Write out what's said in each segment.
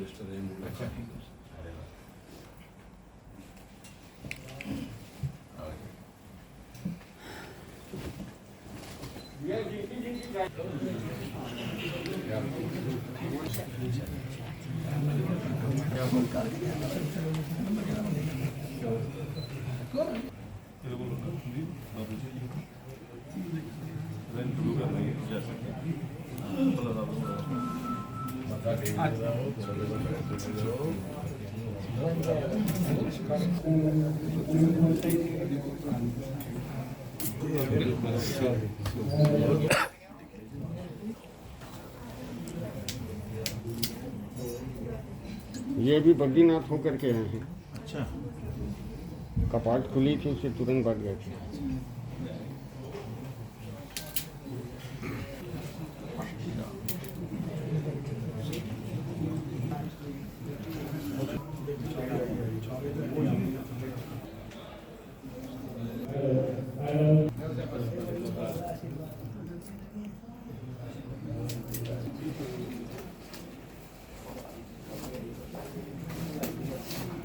Register है मूल। अच्छा ये भी बद्रीनाथ होकर के आए हैं। अच्छा कपाट खुली थी, उससे तुरंत भाग गए थे।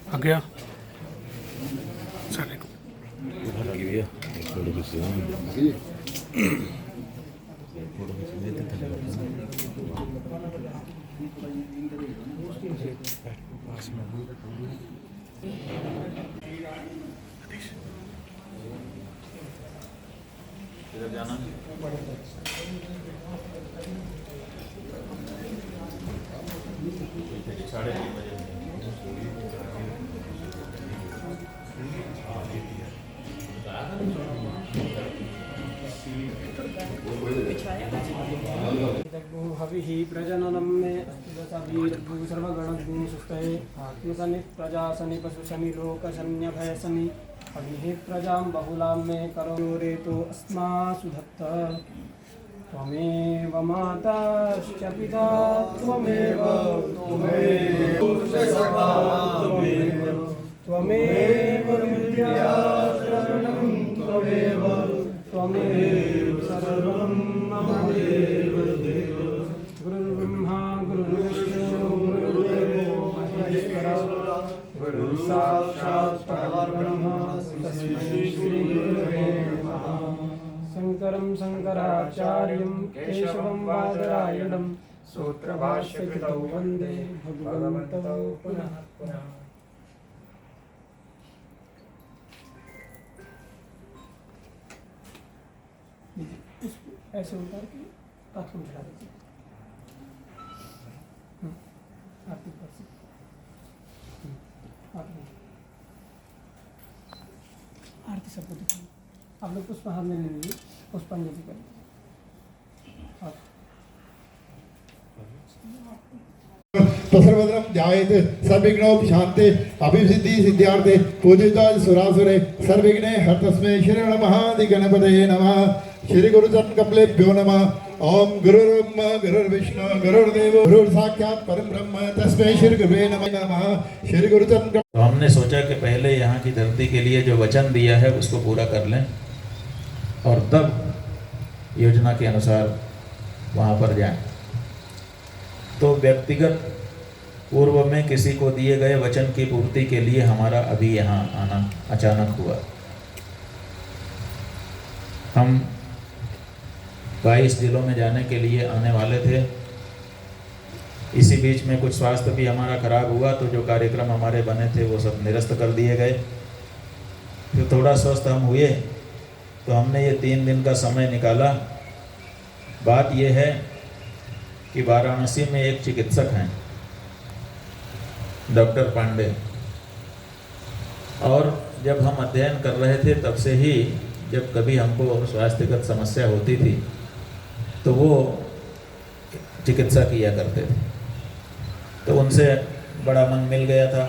आ गया सारे को। इधर जाना साढ़े 3 बजे। हविः प्रजननं मे अस्तु सर्वगणगुं सुष्टये आत्मसनि प्रजासनि पशुसनि लोकसन्यभयसनि हविः प्रजां बहुलां मे करोरेतो अस्मासु धत्त त्वमेव माताश्च पिता त्वमेव त्वमेव विद्या शरणं त्वमेव त्वमेव सर्वं मम देव देव गुरुर्ब्रह्मा गुरुर्विष्णु गुरुर्देवो महेश्वरः गुरुः साक्षात् परब्रह्म तस्मै श्री गुरवे नमः। शङ्करं शङ्कराचार्यं केशवं बादरायणं सूत्रभाष्यकृतौ वन्दे भगवन्तौ पुनः पुनः। ऐसे उतार के बाथरूम चला दीजिए। आरती पर से आरती सबको दिखाइए। आप लोग पुष्प हाथ में ले लीजिए, पुष्पांजलि करिए। सर्वद्रं ध्यायेत् सर्वविघ्नोपशान्ते अभिसिद्धि सिद्ध्यार्थे पूजिताः सुरासुरे सर्वविघ्ने हरतस्मै श्री महादिगणपतये नमः। श्री गुरुचरण कमलेभ्यो नमः। ओम गुरुर्ब्रह्मा गुरुर्विष्णु गुरुर्देवो गुरुर्साक्षात् परम ब्रह्म तस्मै श्री गुरुवे नमः। श्री गुरुचरण तो हमने सोचा कि पहले यहाँ की धरती के लिए जो वचन दिया है उसको पूरा कर लें और तब योजना के अनुसार वहाँ पर जाएं। तो व्यक्तिगत पूर्व में किसी को दिए गए वचन की पूर्ति के लिए हमारा अभी यहाँ आना अचानक हुआ। हम 22 जिलों में जाने के लिए आने वाले थे। इसी बीच में कुछ स्वास्थ्य भी हमारा खराब हुआ, तो जो कार्यक्रम हमारे बने थे वो सब निरस्त कर दिए गए। फिर थोड़ा स्वस्थ हम हुए तो हमने ये 3 दिन का समय निकाला। बात ये है कि वाराणसी में एक चिकित्सक हैं डॉक्टर पांडे, और जब हम अध्ययन कर रहे थे तब से ही जब कभी हमको स्वास्थ्यगत समस्या होती थी तो वो चिकित्सा किया करते थे, तो उनसे बड़ा मन मिल गया था।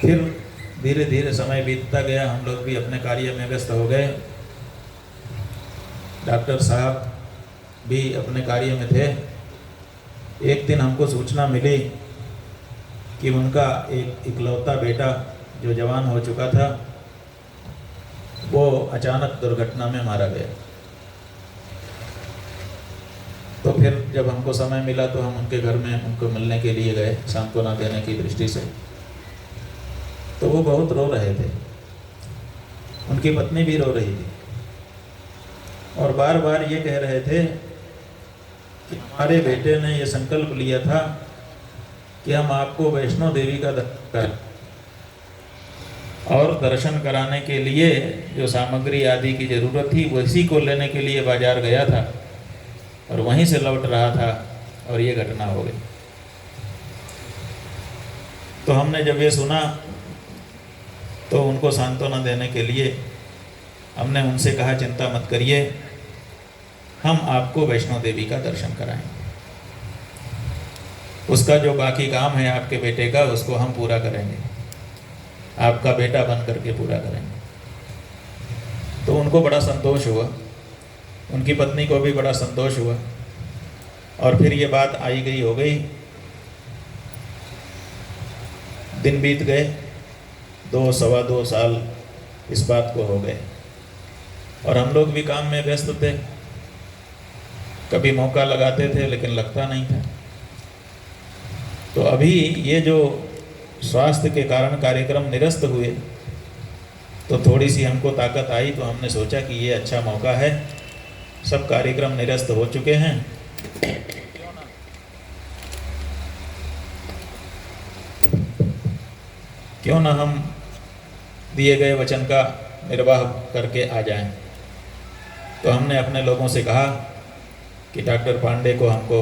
फिर धीरे धीरे समय बीतता गया, हम लोग भी अपने कार्य में व्यस्त हो गए। डॉक्टर साहब भी अपने कार्य में थे। एक दिन हमको सूचना मिली कि उनका एक इकलौता बेटा जो जवान हो चुका था वो अचानक दुर्घटना में मारा गया। तो फिर जब हमको समय मिला तो हम उनके घर में उनको मिलने के लिए गए, सांत्वना देने की दृष्टि से। तो वो बहुत रो रहे थे, उनकी पत्नी भी रो रही थी और बार बार ये कह रहे थे कि हमारे बेटे ने ये संकल्प लिया था कि हम आपको वैष्णो देवी का दर्शन करें, और दर्शन कराने के लिए जो सामग्री आदि की ज़रूरत थी वही को लेने के लिए बाजार गया था और वहीं से लौट रहा था और ये घटना हो गई। तो हमने जब ये सुना तो उनको सांत्वना देने के लिए हमने उनसे कहा, चिंता मत करिए, हम आपको वैष्णो देवी का दर्शन कराएंगे। उसका जो बाकी काम है आपके बेटे का, उसको हम पूरा करेंगे, आपका बेटा बन करके पूरा करेंगे। तो उनको बड़ा संतोष हुआ, उनकी पत्नी को भी बड़ा संतोष हुआ और फिर ये बात आई गई हो गई। दिन बीत गए, 2 सवा 2 साल इस बात को हो गए और हम लोग भी काम में व्यस्त थे, कभी मौका लगाते थे लेकिन लगता नहीं था। तो अभी ये जो स्वास्थ्य के कारण कार्यक्रम निरस्त हुए तो थोड़ी सी हमको ताकत आई, तो हमने सोचा कि ये अच्छा मौका है, सब कार्यक्रम निरस्त हो चुके हैं, क्यों ना हम दिए गए वचन का निर्वाह करके आ जाएं। तो हमने अपने लोगों से कहा कि डॉक्टर पांडे को हमको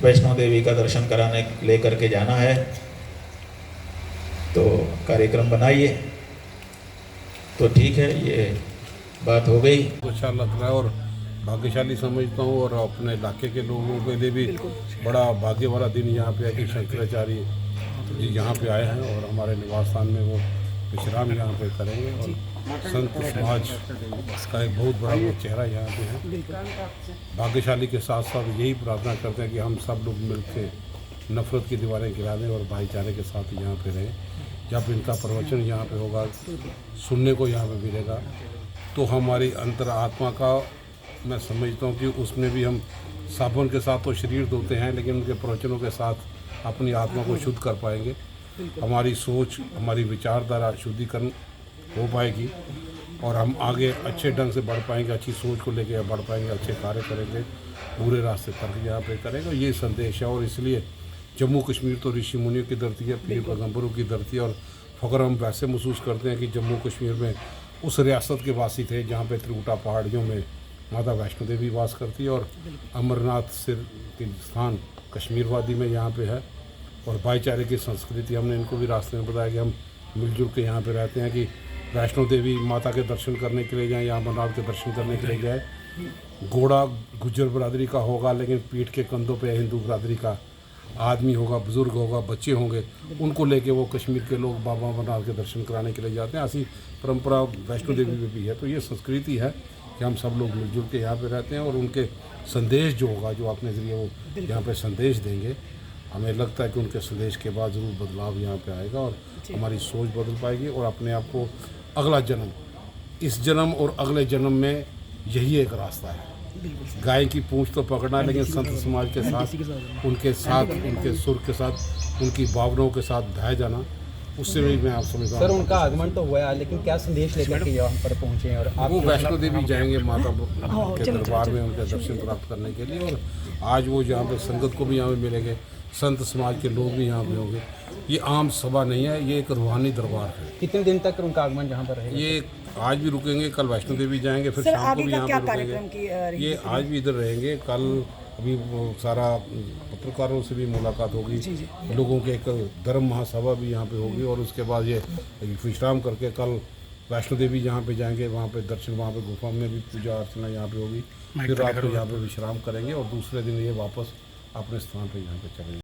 वैष्णो देवी का दर्शन कराने ले करके जाना है, तो कार्यक्रम बनाइए। तो ठीक है, ये बात हो गई। अच्छा लग रहा है और भाग्यशाली समझता हूँ, और अपने इलाके के लोगों के लिए भी बड़ा भाग्य वाला दिन यहाँ पे है कि शंकराचार्य जी यहाँ पे आए हैं और हमारे निवास स्थान में वो विश्राम यहाँ पे करेंगे और संत समाज का एक बहुत बड़ा वो चेहरा यहाँ पे है। भाग्यशाली के साथ साथ यही प्रार्थना करते हैं कि हम सब लोग मिलकर नफरत की दीवारें गिरा दें और भाईचारे के साथ यहाँ पे रहें। जब इनका प्रवचन यहाँ पे होगा, सुनने को यहाँ पे मिलेगा, तो हमारी अंतर आत्मा का मैं समझता हूँ कि उसमें भी हम साबुन के साथ तो शरीर धोते हैं, लेकिन उनके प्रवचनों के साथ अपनी आत्मा को शुद्ध कर पाएंगे। हमारी सोच, हमारी विचारधारा शुद्धिकरण हो पाएगी और हम आगे अच्छे ढंग से बढ़ पाएंगे, अच्छी सोच को लेकर बढ़ पाएंगे, अच्छे कार्य करेंगे, पूरे रास्ते पर यहाँ पे करेंगे। ये संदेश है और इसलिए जम्मू कश्मीर तो ऋषि मुनियों की धरती है, पीर पैगम्बरों की धरती है और फ़ख्र हम वैसे महसूस करते हैं कि जम्मू कश्मीर में उस रियासत के वासी थे जहाँ पे त्रिकुटा पहाड़ियों में माता वैष्णो देवी वास करती है और अमरनाथ सिर के स्थान कश्मीर वादी में यहाँ पे है। और भाईचारे की संस्कृति हमने इनको भी रास्ते में बताया कि हम मिलजुल के यहाँ पे रहते हैं कि वैष्णो देवी माता के दर्शन करने के लिए जाएँ या अमरनाथ के दर्शन करने के लिए जाए। घोड़ा गुज्जर बरादरी का होगा, लेकिन पीठ के कंधों पे हिंदू बरादरी का आदमी होगा, बुज़ुर्ग होगा, बच्चे होंगे, उनको लेके वो कश्मीर के लोग बाबा अमरनाथ के दर्शन कराने के लिए जाते हैं। ऐसी परंपरा वैष्णो देवी में भी है। तो ये संस्कृति है कि हम सब लोग मिलजुल के यहाँ पे रहते हैं और उनके संदेश जो होगा, जो अपने ज़रिए वो यहाँ पे संदेश देंगे, हमें लगता है कि उनके संदेश के बाद ज़रूर बदलाव यहाँ पे आएगा और हमारी सोच बदल पाएगी और अपने आप को अगला जन्म, इस जन्म और अगले जन्म में यही एक रास्ता है। गाय की पूंछ तो पकड़ना, लेकिन संत समाज के साथ, उनके साथ, उनके सुर के साथ, उनकी भावनाओं के साथ बह जाना, उससे भी मैं आप समझता हूँ। सर, उनका आगमन तो हुआ है, लेकिन क्या संदेश लेकर के यहाँ पर पहुँचे हैं? और आप वो वैष्णो देवी जाएंगे माता के दरबार में उनके दर्शन प्राप्त करने के लिए, और आज वो यहाँ पे संगत को भी यहाँ पे मिलेंगे, संत समाज के लोग भी यहाँ पे होंगे। ये आम सभा नहीं है, ये एक रूहानी दरबार है। कितने दिन तक उनका आगमन यहाँ पर रहेगा? ये आज भी रुकेंगे, कल वैष्णो देवी जाएंगे, फिर शाम को भी यहाँ पे रुकेंगे। ये आज भी इधर रहेंगे, कल अभी वो सारा पत्रकारों से भी मुलाकात होगी, लोगों के एक धर्म महासभा भी यहाँ पे होगी और उसके बाद ये विश्राम करके कल वैष्णो देवी जहाँ पे जाएंगे, वहाँ पे दर्शन, वहाँ पे गुफा में भी पूजा अर्चना यहाँ पे होगी, फिर रात को यहाँ पे विश्राम करेंगे और दूसरे दिन ये वापस अपने स्थान पे यहाँ पे चलेंगे।